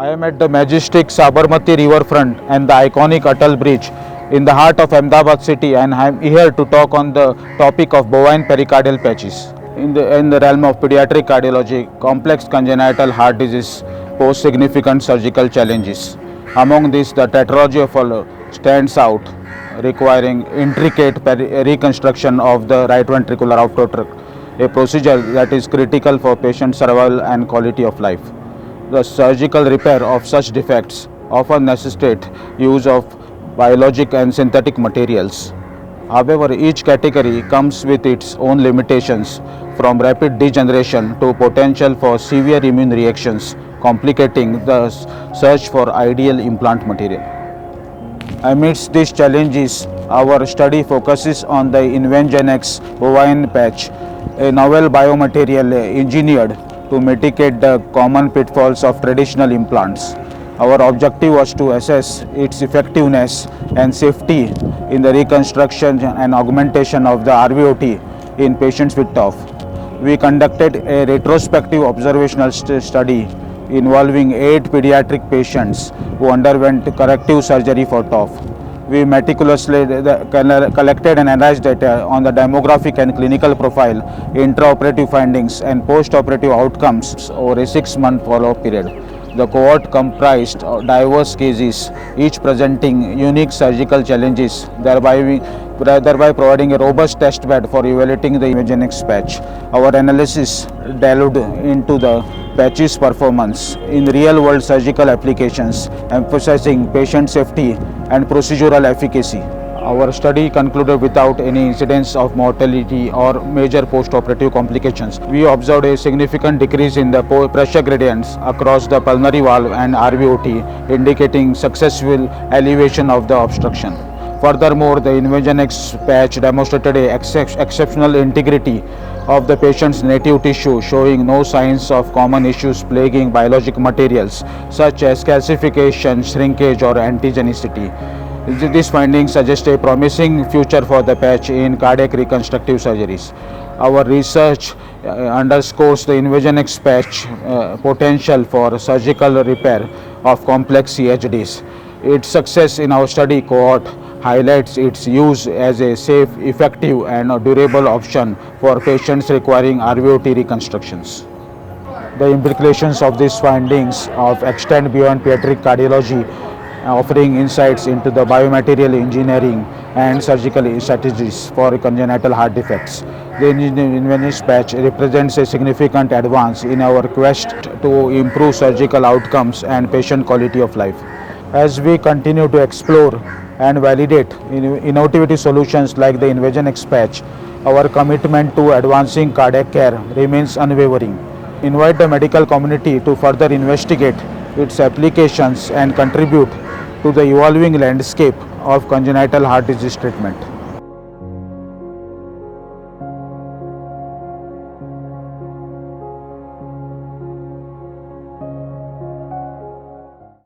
I am at the majestic Sabarmati riverfront and the iconic Atal Bridge in the heart of Ahmedabad city, and I am here to talk on the topic of bovine pericardial patches. In the realm of pediatric cardiology, complex congenital heart disease pose significant surgical challenges. Among these, the tetralogy of Fallot stands out, requiring intricate reconstruction of the right ventricular outflow, a procedure that is critical for patient survival and quality of life. The surgical repair of such defects often necessitate use of biologic and synthetic materials. However, each category comes with its own limitations, from rapid degeneration to potential for severe immune reactions, complicating the search for ideal implant material. Amidst these challenges, our study focuses on the Invengenex bovine patch, a novel biomaterial engineered to mitigate the common pitfalls of traditional implants. Our objective was to assess its effectiveness and safety in the reconstruction and augmentation of the RVOT in patients with TOF. We conducted a retrospective observational study involving 8 pediatric patients who underwent corrective surgery for TOF. We meticulously collected and analyzed data on the demographic and clinical profile, intraoperative findings, and postoperative outcomes over a 6-month follow-up period. The cohort comprised diverse cases, each presenting unique surgical challenges, thereby providing a robust test bed for evaluating the Invengenex patch. Our analysis delved into the patch's performance in real-world surgical applications, emphasizing patient safety and procedural efficacy. Our study concluded without any incidence of mortality or major post-operative complications. We observed a significant decrease in the pressure gradients across the pulmonary valve and RVOT, indicating successful elevation of the obstruction. Furthermore, the Invengenex patch demonstrated exceptional integrity of the patient's native tissue, showing no signs of common issues plaguing biologic materials such as calcification, shrinkage, or antigenicity. These findings suggest a promising future for the patch in cardiac reconstructive surgeries. Our research underscores the Invengenex patch potential for surgical repair of complex CHDs. Its success in our study cohort highlights its use as a safe, effective, and durable option for patients requiring RVOT reconstructions. The implications of these findings extend beyond pediatric cardiology, offering insights into the biomaterial engineering and surgical strategies for congenital heart defects. The Invengenex patch represents a significant advance in our quest to improve surgical outcomes and patient quality of life. As we continue to explore and validate innovative solutions like the Invengenex patch, our commitment to advancing cardiac care remains unwavering. Invite the medical community to further investigate its applications and contribute to the evolving landscape of congenital heart disease treatment.